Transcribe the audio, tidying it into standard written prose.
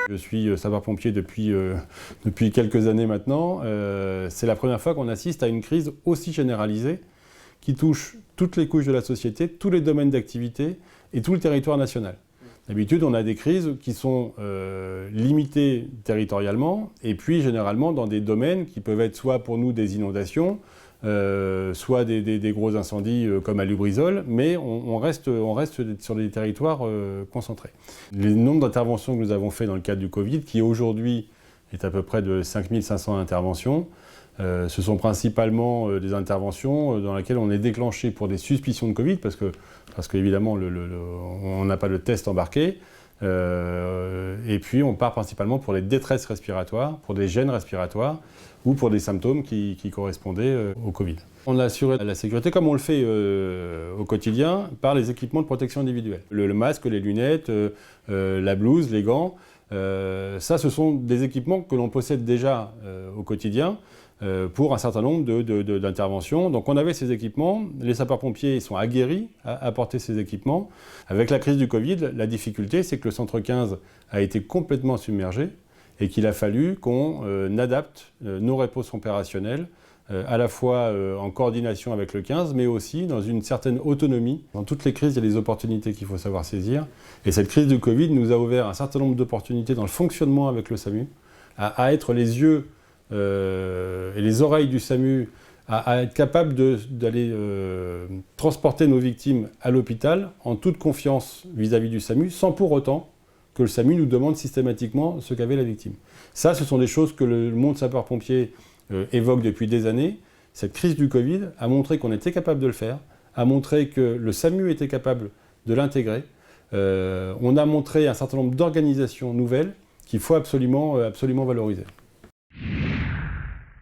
Je suis sapeur-pompier depuis quelques années maintenant. C'est la première fois qu'on assiste à une crise aussi généralisée qui touche toutes les couches de la société, tous les domaines d'activité et tout le territoire national. D'habitude, on a des crises qui sont limitées territorialement et puis généralement dans des domaines qui peuvent être soit pour nous des inondations, soit des gros incendies comme à Lubrizol, mais on reste sur des territoires concentrés. Le nombre d'interventions que nous avons fait dans le cadre du Covid, qui aujourd'hui est à peu près de 5500 interventions, ce sont principalement des interventions dans lesquelles on est déclenché pour des suspicions de Covid, parce qu'évidemment on n'a pas de test embarqué, et puis on part principalement pour les détresses respiratoires, pour des gènes respiratoires, ou pour des symptômes qui correspondaient au Covid. On a assuré la sécurité comme on le fait au quotidien par les équipements de protection individuelle. Le masque, les lunettes, la blouse, les gants, ça ce sont des équipements que l'on possède déjà au quotidien pour un certain nombre d'interventions. Donc on avait ces équipements, les sapeurs-pompiers sont aguerris à porter ces équipements. Avec la crise du Covid, la difficulté c'est que le centre 15 a été complètement submergé et qu'il a fallu qu'on adapte nos réponses opérationnelles à la fois en coordination avec le 15, mais aussi dans une certaine autonomie. Dans toutes les crises, il y a des opportunités qu'il faut savoir saisir. Et cette crise du Covid nous a ouvert un certain nombre d'opportunités dans le fonctionnement avec le SAMU, à être les yeux et les oreilles du SAMU, à être capable d'aller transporter nos victimes à l'hôpital en toute confiance vis-à-vis du SAMU, sans pour autant que le SAMU nous demande systématiquement ce qu'avait la victime. Ça, ce sont des choses que le monde sapeur-pompier évoque depuis des années. Cette crise du Covid a montré qu'on était capable de le faire, a montré que le SAMU était capable de l'intégrer. On a montré un certain nombre d'organisations nouvelles qu'il faut absolument valoriser.